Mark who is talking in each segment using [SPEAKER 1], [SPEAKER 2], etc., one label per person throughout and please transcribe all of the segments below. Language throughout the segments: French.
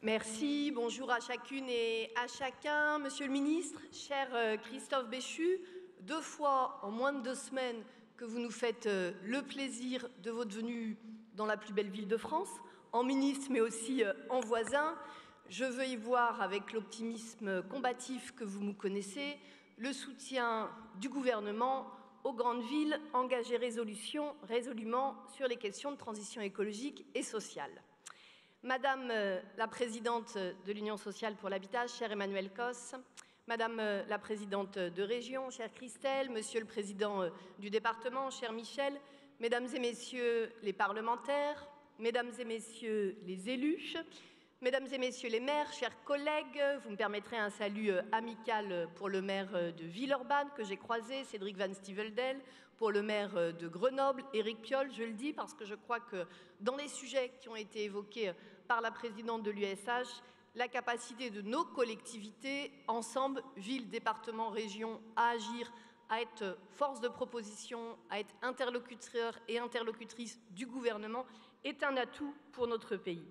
[SPEAKER 1] Merci, bonjour à chacune et à chacun. Monsieur le ministre, cher Christophe Béchu, 2 fois en moins de 2 semaines que vous nous faites le plaisir de votre venue dans la plus belle ville de France, en ministre mais aussi en voisin. Je veux y voir, avec l'optimisme combatif que vous nous connaissez, le soutien du gouvernement aux grandes villes engagées résolument sur les questions de transition écologique et sociale. Madame la présidente de l'Union sociale pour l'habitat, chère Emmanuelle Cos, Madame la présidente de région, chère Christelle, Monsieur le président du département, cher Michel, Mesdames et Messieurs les parlementaires, Mesdames et Messieurs les élus, Mesdames et Messieurs les maires, chers collègues, vous me permettrez un salut amical pour le maire de Villeurbanne que j'ai croisé, Cédric Van Stieveldel, pour le maire de Grenoble, Éric Piolle, je le dis parce que je crois que dans les sujets qui ont été évoqués par la présidente de l'USH, la capacité de nos collectivités, ensemble, villes, départements, régions, à agir, à être force de proposition, à être interlocuteurs et interlocutrices du gouvernement, est un atout pour notre pays.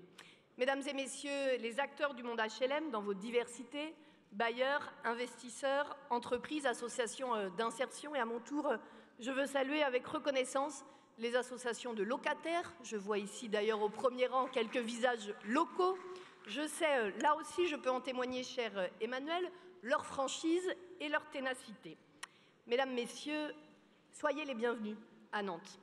[SPEAKER 1] Mesdames et Messieurs les acteurs du monde HLM dans vos diversités, bailleurs, investisseurs, entreprises, associations d'insertion et à mon tour, je veux saluer avec reconnaissance les associations de locataires. Je vois ici d'ailleurs au premier rang quelques visages locaux. Je sais, là aussi, je peux en témoigner, cher Emmanuel, leur franchise et leur ténacité. Mesdames, Messieurs, soyez les bienvenus à Nantes.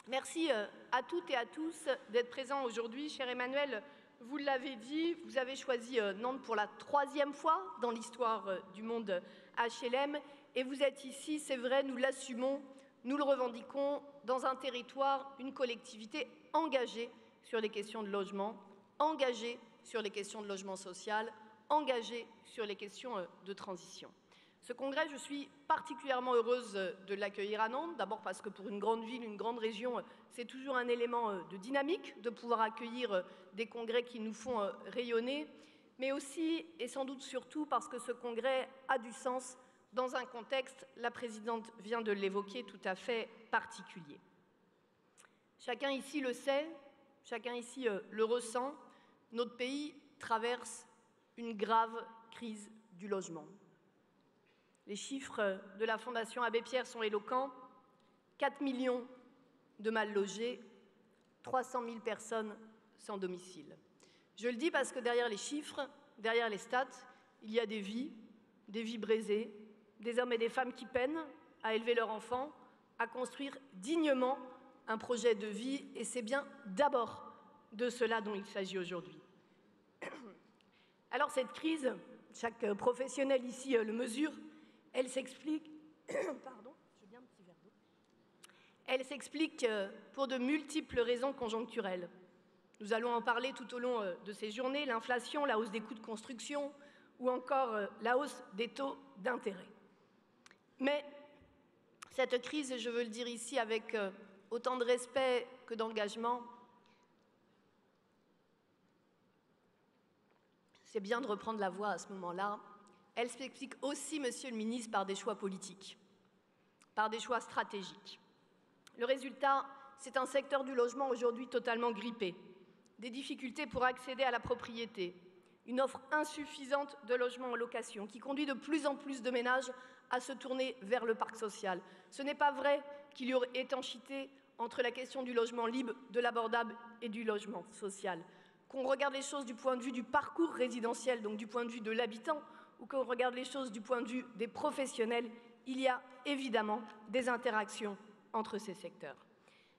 [SPEAKER 1] Merci à toutes et à tous d'être présents aujourd'hui. Cher Emmanuel, vous l'avez dit, vous avez choisi Nantes pour la 3e fois dans l'histoire du monde HLM et vous êtes ici, c'est vrai, nous l'assumons, nous le revendiquons, dans un territoire, une collectivité engagée sur les questions de logement, engagée sur les questions de logement social, engagée sur les questions de transition. Ce congrès, je suis particulièrement heureuse de l'accueillir à Nantes, d'abord parce que pour une grande ville, une grande région, c'est toujours un élément de dynamique de pouvoir accueillir des congrès qui nous font rayonner, mais aussi et sans doute surtout parce que ce congrès a du sens dans un contexte, la présidente vient de l'évoquer, tout à fait particulier. Chacun ici le sait, chacun ici le ressent, notre pays traverse une grave crise du logement. Les chiffres de la Fondation Abbé Pierre sont éloquents. 4 millions de mal logés, 300 000 personnes sans domicile. Je le dis parce que derrière les chiffres, derrière les stats, il y a des vies brisées, des hommes et des femmes qui peinent à élever leurs enfants, à construire dignement un projet de vie, et c'est bien d'abord de cela dont il s'agit aujourd'hui. Alors cette crise, chaque professionnel ici le mesure, elle s'explique pour de multiples raisons conjoncturelles. Nous allons en parler tout au long de ces journées, l'inflation, la hausse des coûts de construction ou encore la hausse des taux d'intérêt. Mais cette crise, et je veux le dire ici avec autant de respect que d'engagement, c'est bien de reprendre la voix à ce moment-là, elle s'explique aussi, Monsieur le ministre, par des choix politiques, par des choix stratégiques. Le résultat, c'est un secteur du logement aujourd'hui totalement grippé, des difficultés pour accéder à la propriété, une offre insuffisante de logements en location qui conduit de plus en plus de ménages à se tourner vers le parc social. Ce n'est pas vrai qu'il y aurait étanchéité entre la question du logement libre, de l'abordable et du logement social. Qu'on regarde les choses du point de vue du parcours résidentiel, donc du point de vue de l'habitant, ou qu'on regarde les choses du point de vue des professionnels, il y a évidemment des interactions entre ces secteurs.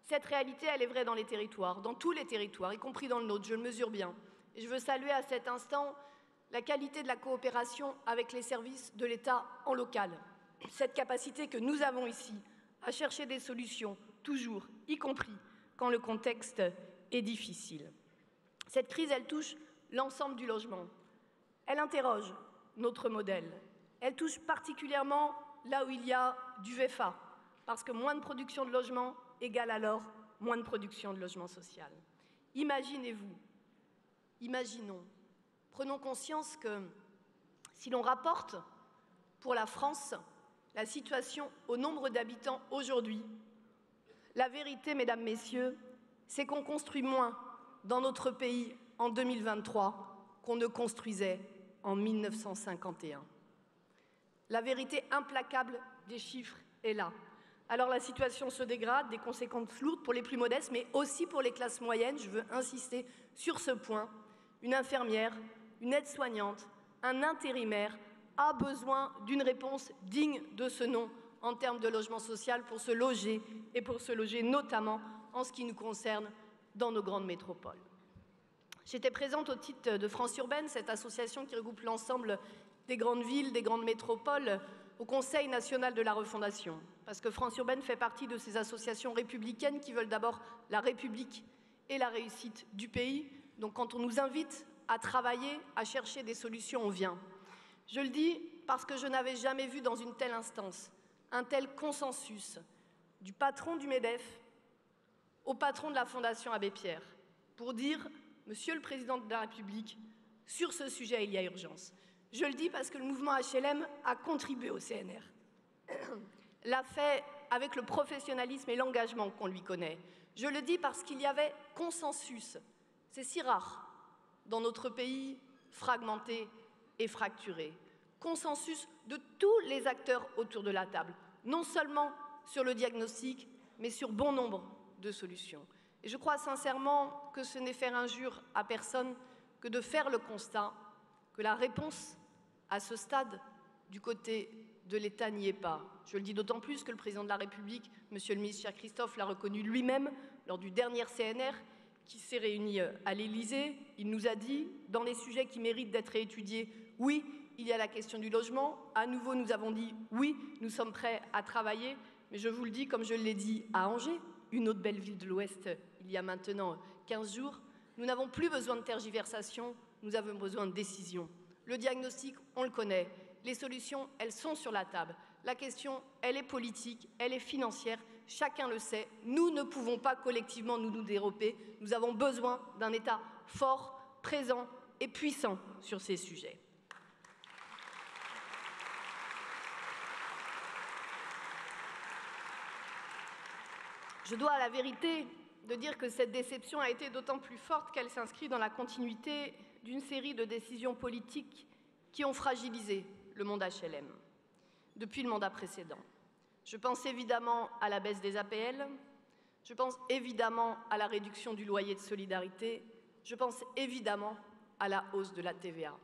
[SPEAKER 1] Cette réalité, elle est vraie dans les territoires, dans tous les territoires, y compris dans le nôtre, je le mesure bien. Et je veux saluer à cet instant la qualité de la coopération avec les services de l'État en local. Cette capacité que nous avons ici à chercher des solutions, toujours, y compris quand le contexte est difficile. Cette crise, elle touche l'ensemble du logement. Elle interroge notre modèle. Elle touche particulièrement là où il y a du VFA, parce que moins de production de logement égale alors moins de production de logement social. Imaginez-vous, imaginons, prenons conscience que si l'on rapporte pour la France la situation au nombre d'habitants aujourd'hui, la vérité, mesdames, messieurs, c'est qu'on construit moins dans notre pays en 2023 qu'on ne construisait en 1951. La vérité implacable des chiffres est là. Alors la situation se dégrade, des conséquences lourdes pour les plus modestes, mais aussi pour les classes moyennes. Je veux insister sur ce point. Une infirmière, une aide-soignante, un intérimaire a besoin d'une réponse digne de ce nom en termes de logement social pour se loger et pour se loger notamment en ce qui nous concerne dans nos grandes métropoles. J'étais présente au titre de France Urbaine, cette association qui regroupe l'ensemble des grandes villes, des grandes métropoles, au Conseil national de la refondation. Parce que France Urbaine fait partie de ces associations républicaines qui veulent d'abord la République et la réussite du pays. Donc quand on nous invite à travailler, à chercher des solutions, on vient. Je le dis parce que je n'avais jamais vu dans une telle instance un tel consensus du patron du MEDEF au patron de la Fondation Abbé Pierre pour dire « Monsieur le Président de la République, sur ce sujet, il y a urgence ». Je le dis parce que le mouvement HLM a contribué au CNR. L'a fait avec le professionnalisme et l'engagement qu'on lui connaît. Je le dis parce qu'il y avait consensus. C'est si rare dans notre pays fragmenté et fracturé. Consensus de tous les acteurs autour de la table, non seulement sur le diagnostic, mais sur bon nombre de solutions. Et je crois sincèrement que ce n'est faire injure à personne que de faire le constat que la réponse à ce stade du côté de l'État n'y est pas. Je le dis d'autant plus que le Président de la République, Monsieur le ministre cher Christophe, l'a reconnu lui-même lors du dernier CNR qui s'est réuni à l'Élysée. Il nous a dit, dans les sujets qui méritent d'être étudiés, oui, il y a la question du logement. À nouveau, nous avons dit, oui, nous sommes prêts à travailler. Mais je vous le dis, comme je l'ai dit à Angers, une autre belle ville de l'Ouest, il y a maintenant 15 jours, nous n'avons plus besoin de tergiversation, nous avons besoin de décision. Le diagnostic, on le connaît. Les solutions, elles sont sur la table. La question, elle est politique, elle est financière. Chacun le sait. Nous ne pouvons pas collectivement nous dérober. Nous avons besoin d'un État fort, présent et puissant sur ces sujets. Je dois à la vérité de dire que cette déception a été d'autant plus forte qu'elle s'inscrit dans la continuité d'une série de décisions politiques qui ont fragilisé le monde HLM depuis le mandat précédent. Je pense évidemment à la baisse des APL, je pense évidemment à la réduction du loyer de solidarité, je pense évidemment à la hausse de la TVA.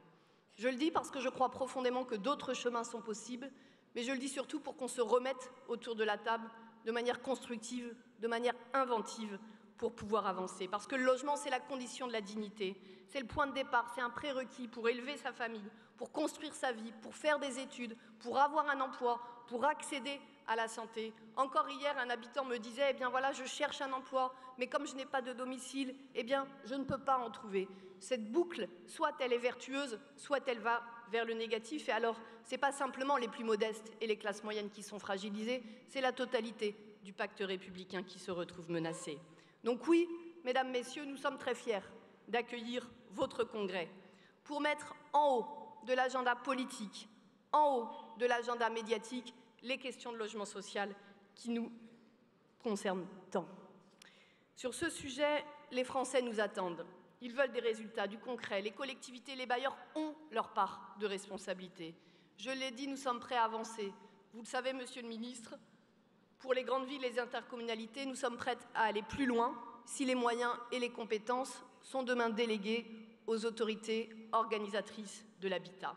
[SPEAKER 1] Je le dis parce que je crois profondément que d'autres chemins sont possibles, mais je le dis surtout pour qu'on se remette autour de la table de manière constructive, de manière inventive, pour pouvoir avancer. Parce que le logement, c'est la condition de la dignité, c'est le point de départ, c'est un prérequis pour élever sa famille, pour construire sa vie, pour faire des études, pour avoir un emploi, pour accéder à la santé. Encore hier, un habitant me disait, eh bien voilà, je cherche un emploi, mais comme je n'ai pas de domicile, eh bien, je ne peux pas en trouver. Cette boucle, soit elle est vertueuse, soit elle va vers le négatif. Et alors, ce n'est pas simplement les plus modestes et les classes moyennes qui sont fragilisées, c'est la totalité du pacte républicain qui se retrouve menacée. Donc oui, mesdames, messieurs, nous sommes très fiers d'accueillir votre congrès pour mettre en haut de l'agenda politique, en haut de l'agenda médiatique, les questions de logement social qui nous concernent tant. Sur ce sujet, les Français nous attendent. Ils veulent des résultats, du concret. Les collectivités, les bailleurs ont leur part de responsabilité. Je l'ai dit, nous sommes prêts à avancer. Vous le savez, Monsieur le ministre, pour les grandes villes et les intercommunalités, nous sommes prêts à aller plus loin si les moyens et les compétences sont demain délégués aux autorités organisatrices de l'habitat.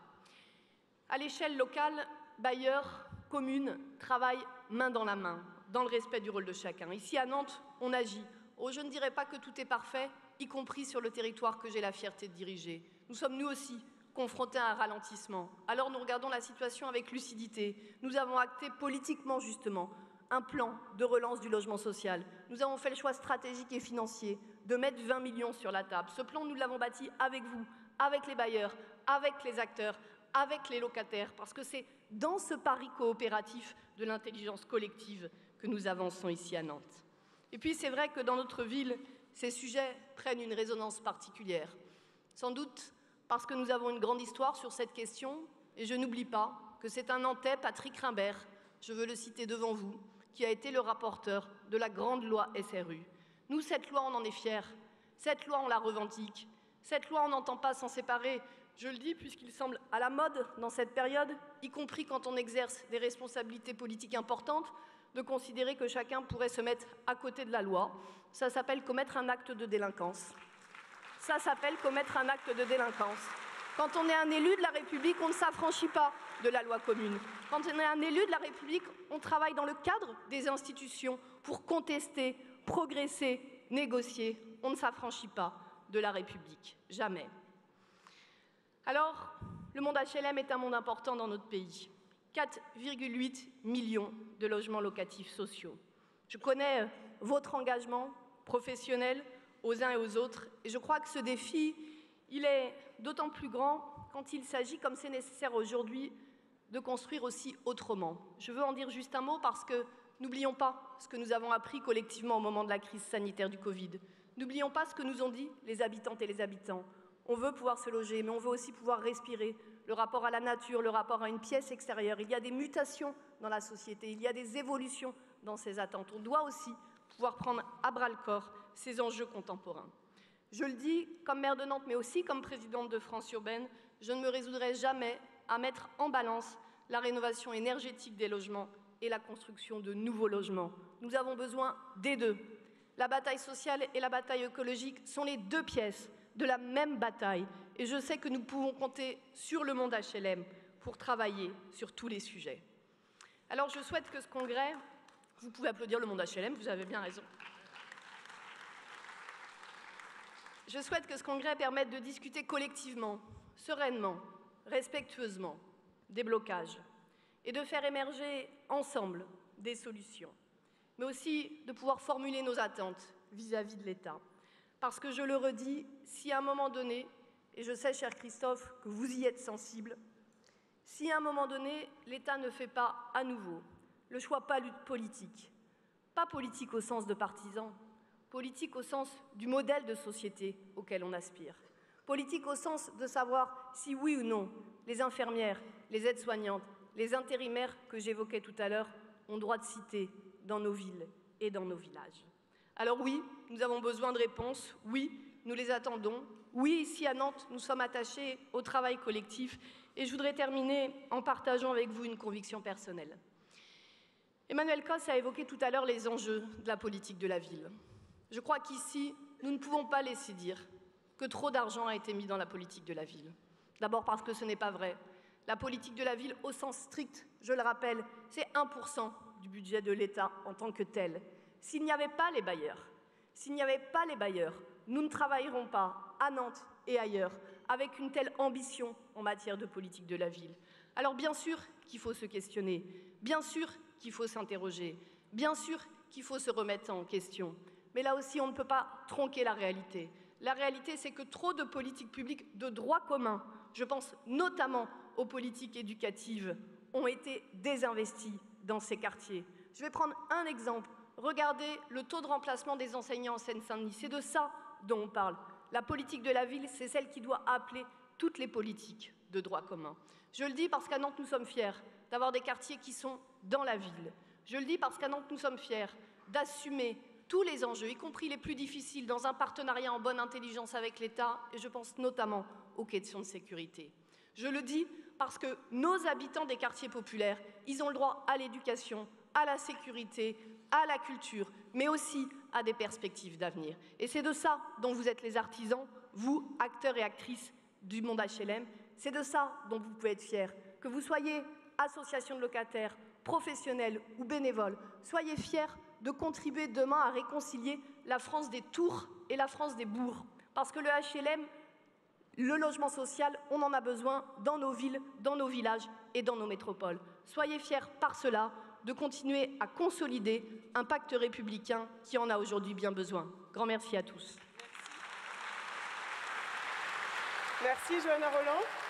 [SPEAKER 1] À l'échelle locale, bailleurs, communes travaillent main dans la main, dans le respect du rôle de chacun. Ici, à Nantes, on agit. Oh, je ne dirais pas que tout est parfait, y compris sur le territoire que j'ai la fierté de diriger. Nous sommes, nous aussi, confrontés à un ralentissement. Alors nous regardons la situation avec lucidité. Nous avons acté politiquement, justement, un plan de relance du logement social. Nous avons fait le choix stratégique et financier de mettre 20 millions sur la table. Ce plan, nous l'avons bâti avec vous, avec les bailleurs, avec les acteurs, avec les locataires, parce que c'est dans ce pari coopératif de l'intelligence collective que nous avançons ici à Nantes. Et puis c'est vrai que dans notre ville, ces sujets prennent une résonance particulière. Sans doute parce que nous avons une grande histoire sur cette question, et je n'oublie pas que c'est un Nantais, Patrick Rimbert, je veux le citer devant vous, qui a été le rapporteur de la grande loi SRU. Nous, cette loi, on en est fiers. Cette loi, on la revendique. Cette loi, on n'entend pas s'en séparer, je le dis, puisqu'il semble à la mode dans cette période, y compris quand on exerce des responsabilités politiques importantes, de considérer que chacun pourrait se mettre à côté de la loi. Ça s'appelle commettre un acte de délinquance. Ça s'appelle commettre un acte de délinquance. Quand on est un élu de la République, on ne s'affranchit pas de la loi commune. Quand on est un élu de la République, on travaille dans le cadre des institutions pour contester, progresser, négocier. On ne s'affranchit pas de la République. Jamais. Alors, le monde HLM est un monde important dans notre pays. 4,8 millions de logements locatifs sociaux. Je connais votre engagement professionnel aux uns et aux autres, et je crois que ce défi, il est d'autant plus grand quand il s'agit, comme c'est nécessaire aujourd'hui, de construire aussi autrement. Je veux en dire juste un mot parce que n'oublions pas ce que nous avons appris collectivement au moment de la crise sanitaire du Covid. N'oublions pas ce que nous ont dit les habitantes et les habitants. On veut pouvoir se loger, mais on veut aussi pouvoir respirer. Le rapport à la nature, le rapport à une pièce extérieure. Il y a des mutations dans la société, il y a des évolutions dans ces attentes. On doit aussi pouvoir prendre à bras-le-corps ces enjeux contemporains. Je le dis comme maire de Nantes, mais aussi comme présidente de France Urbaine, je ne me résoudrai jamais à mettre en balance la rénovation énergétique des logements et la construction de nouveaux logements. Nous avons besoin des deux. La bataille sociale et la bataille écologique sont les deux pièces de la même bataille. Et je sais que nous pouvons compter sur le monde HLM pour travailler sur tous les sujets. Alors je souhaite que ce congrès, vous pouvez applaudir le monde HLM, vous avez bien raison. Je souhaite que ce congrès permette de discuter collectivement, sereinement, respectueusement, des blocages et de faire émerger ensemble des solutions, mais aussi de pouvoir formuler nos attentes vis-à-vis de l'État. Parce que je le redis, si à un moment donné, et je sais, cher Christophe, que vous y êtes sensible, si à un moment donné, l'État ne fait pas à nouveau le choix politique, pas politique au sens de partisan, politique au sens du modèle de société auquel on aspire, politique au sens de savoir si oui ou non les infirmières, les aides-soignantes, les intérimaires que j'évoquais tout à l'heure ont droit de cité dans nos villes et dans nos villages. Alors oui, nous avons besoin de réponses, oui, nous les attendons. Oui, ici à Nantes, nous sommes attachés au travail collectif et je voudrais terminer en partageant avec vous une conviction personnelle. Emmanuel Cos a évoqué tout à l'heure les enjeux de la politique de la ville. Je crois qu'ici, nous ne pouvons pas laisser dire que trop d'argent a été mis dans la politique de la ville. D'abord parce que ce n'est pas vrai. La politique de la ville, au sens strict, je le rappelle, c'est 1% du budget de l'État en tant que tel. S'il n'y avait pas les bailleurs, nous ne travaillerons pas à Nantes et ailleurs avec une telle ambition en matière de politique de la ville. Alors bien sûr qu'il faut se questionner, bien sûr qu'il faut s'interroger, bien sûr qu'il faut se remettre en question. Mais là aussi, on ne peut pas tronquer la réalité. La réalité, c'est que trop de politiques publiques de droit commun, je pense notamment aux politiques éducatives, ont été désinvesties dans ces quartiers. Je vais prendre un exemple. Regardez le taux de remplacement des enseignants en Seine-Saint-Denis. C'est de ça dont on parle. La politique de la ville, c'est celle qui doit appeler toutes les politiques de droit commun. Je le dis parce qu'à Nantes, nous sommes fiers d'avoir des quartiers qui sont dans la ville. Je le dis parce qu'à Nantes, nous sommes fiers d'assumer tous les enjeux, y compris les plus difficiles, dans un partenariat en bonne intelligence avec l'État, et je pense notamment aux questions de sécurité. Je le dis parce que nos habitants des quartiers populaires, ils ont le droit à l'éducation, à la sécurité, à la culture, mais aussi à des perspectives d'avenir. Et c'est de ça dont vous êtes les artisans, vous, acteurs et actrices du monde HLM, c'est de ça dont vous pouvez être fiers. Que vous soyez association de locataires, professionnels ou bénévoles, soyez fiers de contribuer demain à réconcilier la France des tours et la France des bourgs. Parce que le HLM, le logement social, on en a besoin dans nos villes, dans nos villages et dans nos métropoles. Soyez fiers par cela de continuer à consolider un pacte républicain qui en a aujourd'hui bien besoin. Grand merci à tous.
[SPEAKER 2] Merci Johanna Rolland.